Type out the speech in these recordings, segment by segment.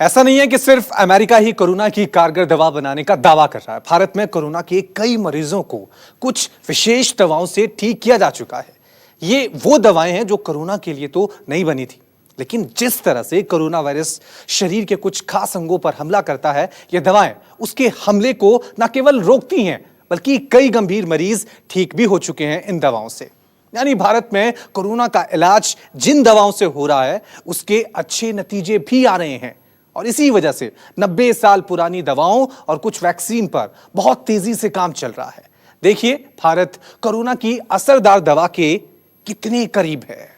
ऐसा नहीं है कि सिर्फ अमेरिका ही कोरोना की कारगर दवा बनाने का दावा कर रहा है। भारत में कोरोना के कई मरीजों को कुछ विशेष दवाओं से ठीक किया जा चुका है। ये वो दवाएं हैं जो कोरोना के लिए तो नहीं बनी थी, लेकिन जिस तरह से कोरोना वायरस शरीर के कुछ खास अंगों पर हमला करता है, ये दवाएं उसके हमले को न केवल रोकती हैं, बल्कि कई गंभीर मरीज ठीक भी हो चुके हैं इन दवाओं से। यानी भारत में कोरोना का इलाज जिन दवाओं से हो रहा है, उसके अच्छे नतीजे भी आ रहे हैं। और इसी वजह से 90 साल पुरानी दवाओं और कुछ वैक्सीन पर बहुत तेजी से काम चल रहा है। देखिए भारत कोरोना की असरदार दवा के कितने करीब है।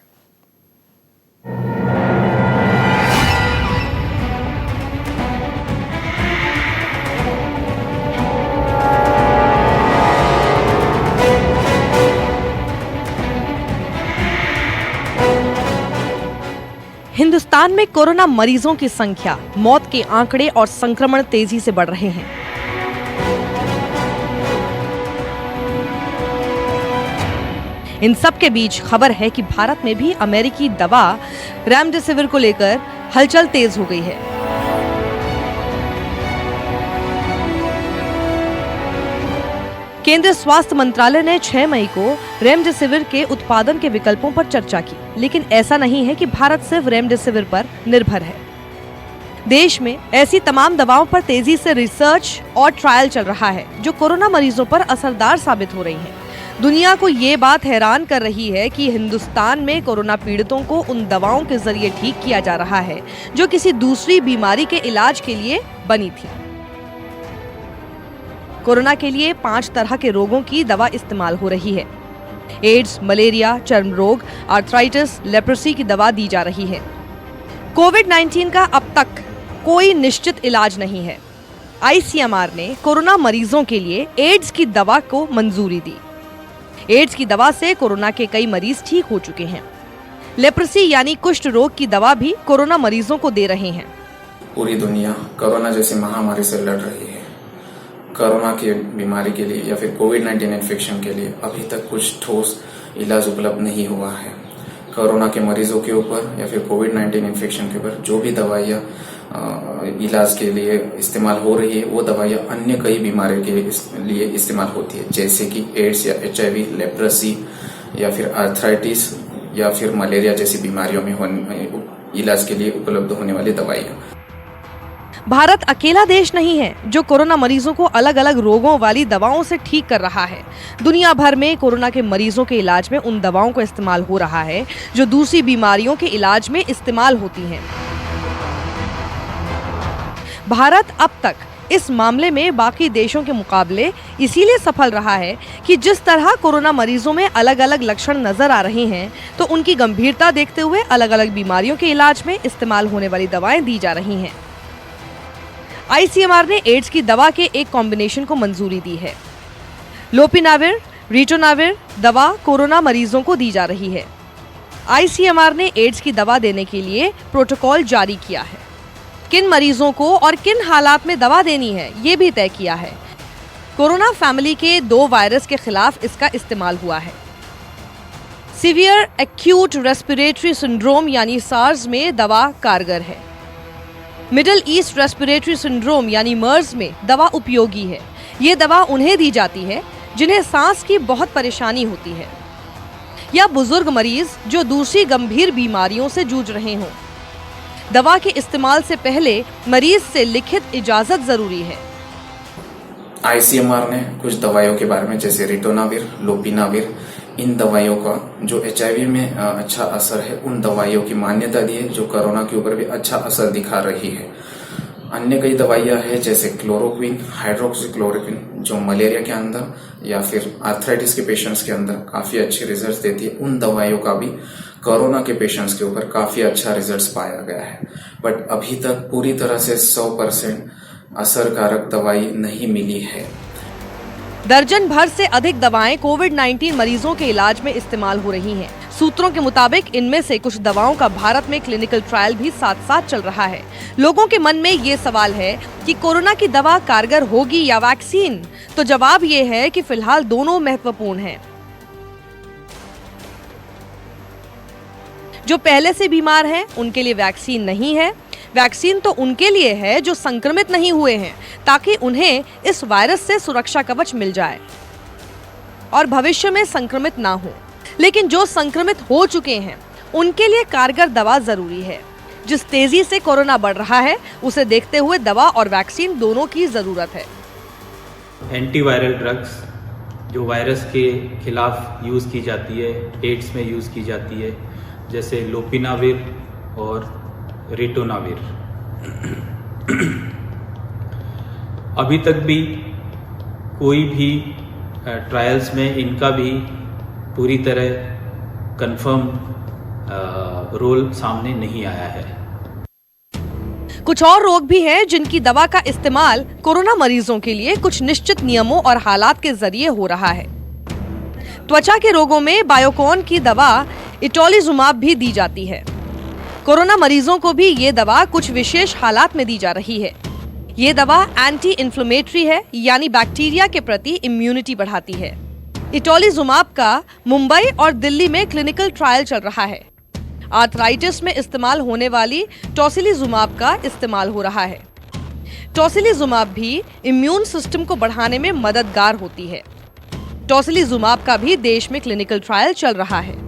हिंदुस्तान में कोरोना मरीजों की संख्या, मौत के आंकड़े और संक्रमण तेजी से बढ़ रहे हैं। इन सब के बीच खबर है कि भारत में भी अमेरिकी दवा रेमडेसिविर को लेकर हलचल तेज हो गई है। केंद्रीय स्वास्थ्य मंत्रालय ने 6 मई को रेमडेसिविर के उत्पादन के विकल्पों पर चर्चा की, लेकिन ऐसा नहीं है कि भारत सिर्फ रेमडेसिविर पर निर्भर है। देश में ऐसी तमाम दवाओं पर तेजी से रिसर्च और ट्रायल चल रहा है जो कोरोना मरीजों पर असरदार साबित हो रही है। दुनिया को ये बात हैरान कर रही है कि हिंदुस्तान में कोरोना पीड़ितों को उन दवाओं के जरिए ठीक किया जा रहा है जो किसी दूसरी बीमारी के इलाज के लिए बनी थी। कोरोना के लिए 5 तरह के रोगों की दवा इस्तेमाल हो रही है। एड्स, मलेरिया, चर्म रोग, आर्थराइटिस, लेप्रोसी की दवा दी जा रही है। कोविड-19 का अब तक कोई निश्चित इलाज नहीं है। आईसीएमआर ने कोरोना मरीजों के लिए एड्स की दवा को मंजूरी दी। एड्स की दवा से कोरोना के कई मरीज ठीक हो चुके हैं। लेप्रोसी यानी कुष्ठ रोग की दवा भी कोरोना मरीजों को दे रहे हैं। पूरी दुनिया कोरोना जैसी महामारी से लड़ रही है। कोरोना की बीमारी के लिए या फिर कोविड-19 इन्फेक्शन के लिए अभी तक कुछ ठोस इलाज उपलब्ध नहीं हुआ है। कोरोना के मरीजों के ऊपर या फिर कोविड-19 इन्फेक्शन के ऊपर जो भी दवाइयाँ इलाज के लिए इस्तेमाल हो रही है, वो दवाइयाँ अन्य कई बीमारियों के लिए इस्तेमाल होती है, जैसे कि एड्स या HIV, लेप्रोसी या फिर आर्थराइटिस या फिर मलेरिया जैसी बीमारियों में इलाज के लिए उपलब्ध होने वाली दवाइयाँ। भारत अकेला देश नहीं है जो कोरोना मरीजों को अलग अलग रोगों वाली दवाओं से ठीक कर रहा है। दुनिया भर में कोरोना के मरीजों के इलाज में उन दवाओं का इस्तेमाल हो रहा है जो दूसरी बीमारियों के इलाज में इस्तेमाल होती हैं। भारत अब तक इस मामले में बाकी देशों के मुकाबले इसीलिए सफल रहा है कि जिस तरह कोरोना मरीजों में अलग अलग लक्षण नजर आ रहे हैं, तो उनकी गंभीरता देखते हुए अलग अलग बीमारियों के इलाज में इस्तेमाल होने वाली दवाएं दी जा रही हैं। आईसीएमआर ने एड्स की दवा के एक कॉम्बिनेशन को मंजूरी दी है। लोपिनाविर, रिटोनाविर दवा कोरोना मरीजों को दी जा रही है। आईसीएमआर ने एड्स की दवा देने के लिए प्रोटोकॉल जारी किया है। किन मरीजों को और किन हालात में दवा देनी है, ये भी तय किया है। कोरोना फैमिली के 2 वायरस के खिलाफ इसका इस्तेमाल हुआ है। सीवियर एक्यूट रेस्पिरेटरी सिंड्रोम यानी सार्स में दवा कारगर है। मिडिल ईस्ट रेस्पिरेटरी सिंड्रोम यानी मर्स में दवा उपयोगी है। ये दवा उन्हें दी जाती है जिन्हें सांस की बहुत परेशानी होती है या बुजुर्ग मरीज जो दूसरी गंभीर बीमारियों से जूझ रहे हों। दवा के इस्तेमाल से पहले मरीज से लिखित इजाजत जरूरी है। आईसीएमआर ने कुछ दवाइयों के बारे में, जैसे रिटोनाविर, लोपिनाविर, इन दवाइयों का जो HIV में अच्छा असर है, उन दवाइयों की मान्यता दी है जो कोरोना के ऊपर भी अच्छा असर दिखा रही है। अन्य कई दवाइयां हैं जैसे क्लोरोक्विन, हाइड्रोक्सीक्लोरोक्विन, जो मलेरिया के अंदर या फिर आर्थराइटिस के पेशेंट्स के अंदर काफी अच्छे रिजल्ट्स देती है। उन दवाइयों का भी कोरोना के पेशेंट्स के ऊपर काफी अच्छा रिजल्ट्स पाया गया है, बट अभी तक पूरी तरह से 100% असरकारक दवाई नहीं मिली है। दर्जन भर से अधिक दवाएं कोविड-19 मरीजों के इलाज में इस्तेमाल हो रही हैं। सूत्रों के मुताबिक इनमें से कुछ दवाओं का भारत में क्लिनिकल ट्रायल भी साथ साथ चल रहा है। लोगों के मन में ये सवाल है कि कोरोना की दवा कारगर होगी या वैक्सीन, तो जवाब ये है कि फिलहाल दोनों महत्वपूर्ण हैं। जो पहले से बीमार हैं उनके लिए वैक्सीन नहीं है। वैक्सीन तो उनके लिए है जो संक्रमित नहीं हुए हैं, ताकि उन्हें इस वायरस से सुरक्षा कवच मिल जाए और भविष्य में संक्रमित ना हो। लेकिन जो संक्रमित हो चुके हैं उनके लिए कारगर दवा जरूरी है। जिस तेजी से कोरोना बढ़ रहा है उसे देखते हुए दवा और वैक्सीन दोनों की जरूरत है। एंटीवायरल ड्रग्स जो वायरस के खिलाफ यूज़ की जाती है, एड्स में यूज़ की जाती है, जैसे लोपिनाविर और रिटोनाविर। अभी तक भी कोई भी ट्रायल्स में इनका भी पूरी तरह कंफर्म रोल सामने नहीं आया है। कुछ और रोग भी हैं जिनकी दवा का इस्तेमाल कोरोना मरीजों के लिए कुछ निश्चित नियमों और हालात के जरिए हो रहा है। त्वचा के रोगों में बायोकॉन की दवा इटोलिजुमाब भी दी जाती है। कोरोना मरीजों को भी ये दवा कुछ विशेष हालात में दी जा रही है। ये दवा एंटी इन्फ्लेमेटरी है, यानी बैक्टीरिया के प्रति इम्यूनिटी बढ़ाती है। इटोलिजुमाब का मुंबई और दिल्ली में क्लिनिकल ट्रायल चल रहा है। आर्थराइटिस में इस्तेमाल होने वाली टोसिलिजुमाब का इस्तेमाल हो रहा है। टोसिलिजुमाब भी इम्यून सिस्टम को बढ़ाने में मददगार होती है। टोसिलिजुमाब का भी देश में क्लिनिकल ट्रायल चल रहा है।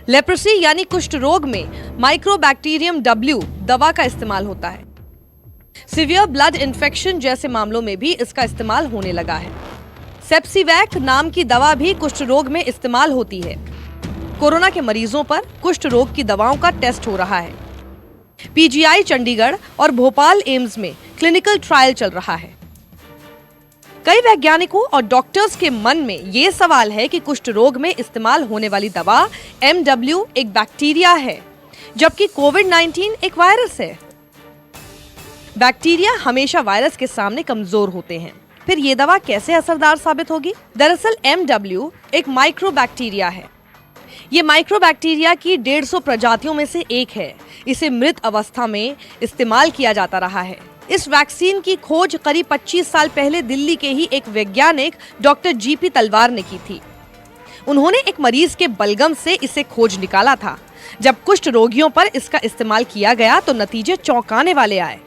लेप्रेसी यानी कुष्ठ रोग में माइक्रोबैक्टीरियम W दवा का इस्तेमाल होता है। सीवियर ब्लड इन्फेक्शन जैसे मामलों में भी इसका इस्तेमाल होने लगा है। सेप्सिवैक नाम की दवा भी कुष्ठ रोग में इस्तेमाल होती है। कोरोना के मरीजों पर कुष्ठ रोग की दवाओं का टेस्ट हो रहा है। PGI चंडीगढ़ और भोपाल एम्स में क्लिनिकल ट्रायल चल रहा है। कई वैज्ञानिकों और डॉक्टर्स के मन में ये सवाल है कि कुष्ठ रोग में इस्तेमाल होने वाली दवा MW एक बैक्टीरिया है, जबकि कोविड-19 एक वायरस है। बैक्टीरिया हमेशा वायरस के सामने कमजोर होते हैं। फिर ये दवा कैसे असरदार साबित होगी? दरअसल MW एक माइक्रोबैक्टीरिया है। ये माइक्रोबैक्टीरिया की 150 प्रजातियों में से एक है। इसे मृत अवस्था में इस्तेमाल किया जाता रहा है। इस वैक्सीन की खोज करीब 25 साल पहले दिल्ली के ही एक वैज्ञानिक डॉक्टर GP तलवार ने की थी। उन्होंने एक मरीज के बलगम से इसे खोज निकाला था। जब कुष्ठ रोगियों पर इसका इस्तेमाल किया गया तो नतीजे चौंकाने वाले आए।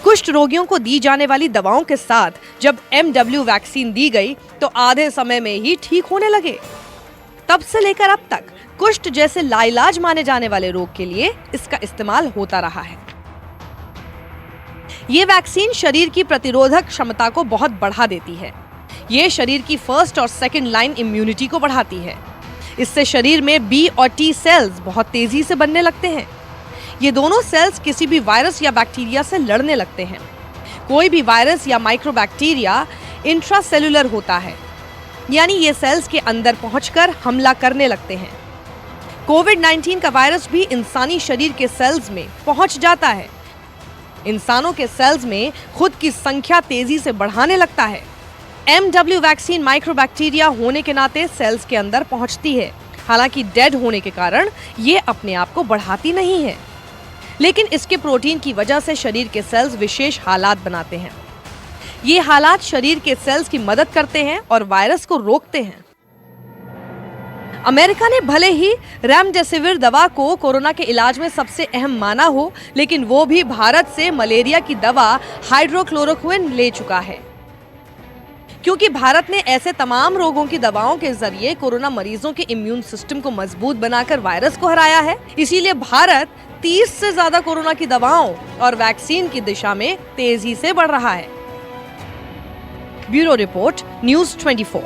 कुष्ठ रोगियों को दी जाने वाली दवाओं के साथ जब MW वैक्सीन दी गई तो आधे समय में ही ठीक होने लगे। तब से लेकर अब तक कुष्ठ जैसे लाइलाज माने जाने वाले रोग के लिए इसका इस्तेमाल होता रहा है। ये वैक्सीन शरीर की प्रतिरोधक क्षमता को बहुत बढ़ा देती है। ये शरीर की फर्स्ट और सेकंड लाइन इम्यूनिटी को बढ़ाती है। इससे शरीर में B और T सेल्स बहुत तेजी से बनने लगते हैं। ये दोनों सेल्स किसी भी वायरस या बैक्टीरिया से लड़ने लगते हैं। कोई भी वायरस या माइक्रोबैक्टीरिया इंट्रासेल्युलर होता है, यानी ये सेल्स के अंदर पहुंचकर हमला करने लगते हैं। कोविड-19 का वायरस भी इंसानी शरीर के सेल्स में पहुंच जाता है। इंसानों के सेल्स में खुद की संख्या तेजी से बढ़ाने लगता है। MW वैक्सीन माइक्रोबैक्टीरिया होने के नाते सेल्स के अंदर पहुंचती है। हालांकि डेड होने के कारण ये अपने आप को बढ़ाती नहीं है, लेकिन इसके प्रोटीन की वजह से शरीर के सेल्स विशेष हालात बनाते हैं। ये हालात शरीर के सेल्स की मदद करते हैं और वायरस को रोकते हैं। अमेरिका ने भले ही रेमडेसिविर दवा को कोरोना के इलाज में सबसे अहम माना हो, लेकिन वो भी भारत से मलेरिया की दवा हाइड्रोक्लोरोक्विन ले चुका है, क्योंकि भारत ने ऐसे तमाम रोगों की दवाओं के जरिए कोरोना मरीजों के इम्यून सिस्टम को मजबूत बनाकर वायरस को हराया है। इसीलिए भारत 30 से ज्यादा कोरोना की दवाओं और वैक्सीन की दिशा में तेजी से बढ़ रहा है। Bureau report, news 24।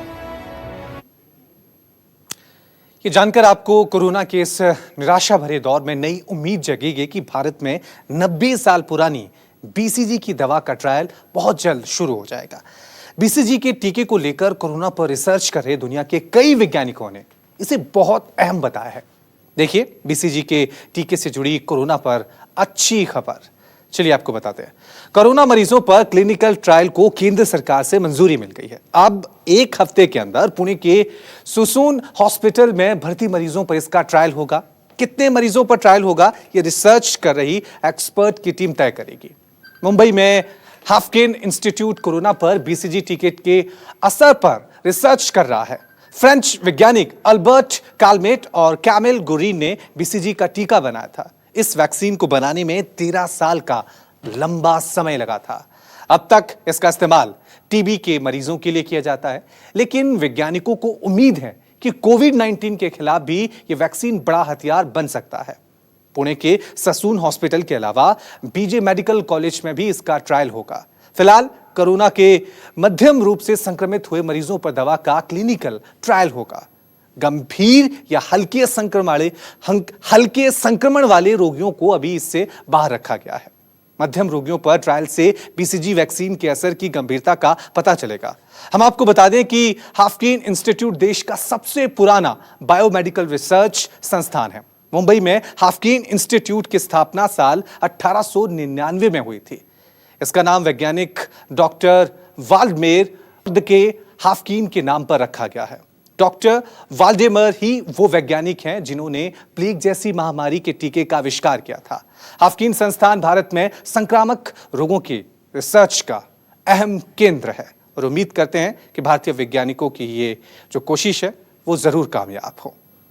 ये जानकर आपको कोरोना के इस निराशा भरे दौर में नई उम्मीद जगेगी कि भारत में 90 साल पुरानी BCG की दवा का ट्रायल बहुत जल्द शुरू हो जाएगा। BCG के टीके को लेकर कोरोना पर रिसर्च कर रहे दुनिया के कई वैज्ञानिकों ने इसे बहुत अहम बताया है। देखिए BCG के टीके से जुड़ी कोरोना पर अच्छी खबर। चलिए आपको बताते हैं। कोरोना मरीजों पर क्लिनिकल ट्रायल को केंद्र सरकार से मंजूरी मिल गई है। अब एक हफ्ते के अंदर पुणे के सुसून हॉस्पिटल में भर्ती मरीजों पर इसका ट्रायल होगा। कितने मरीजों पर ट्रायल होगा, ये रिसर्च कर रही एक्सपर्ट की टीम तय करेगी। मुंबई में हाफकिन इंस्टीट्यूट कोरोना पर BCG टीके के असर पर रिसर्च कर रहा है। फ्रेंच वैज्ञानिक अल्बर्ट कालमेट और कैमिल गुरीन ने बीसीजी का टीका बनाया था। इस वैक्सीन को बनाने में 13 साल का लंबा समय लगा था। अब तक इसका इस्तेमाल टीबी के मरीजों के लिए किया जाता है, लेकिन वैज्ञानिकों को उम्मीद है कि कोविड-19 के खिलाफ भी यह वैक्सीन बड़ा हथियार बन सकता है। पुणे के ससून हॉस्पिटल के अलावा बीजे मेडिकल कॉलेज में भी इसका ट्रायल होगा। फिलहाल कोरोना के मध्यम रूप से संक्रमित हुए मरीजों पर दवा का क्लिनिकल ट्रायल होगा। गंभीर या हल्के संक्रमण वाले रोगियों को अभी इससे बाहर रखा गया है। मध्यम रोगियों पर ट्रायल से बीसीजी वैक्सीन के असर की गंभीरता का पता चलेगा। हम आपको बता दें कि हाफकिन इंस्टीट्यूट देश का सबसे पुराना बायोमेडिकल रिसर्च संस्थान है। मुंबई में हाफकिन इंस्टीट्यूट की स्थापना साल 1899 में हुई थी। इसका नाम वैज्ञानिक डॉक्टर वाल्डेमर के हाफकिन के नाम पर रखा गया है। डॉक्टर वाल्डेमर ही वो वैज्ञानिक हैं जिन्होंने प्लेग जैसी महामारी के टीके का आविष्कार किया था। हाफकिन संस्थान भारत में संक्रामक रोगों की रिसर्च का अहम केंद्र है और उम्मीद करते हैं कि भारतीय वैज्ञानिकों की ये जो कोशिश है वो जरूर कामयाब हो।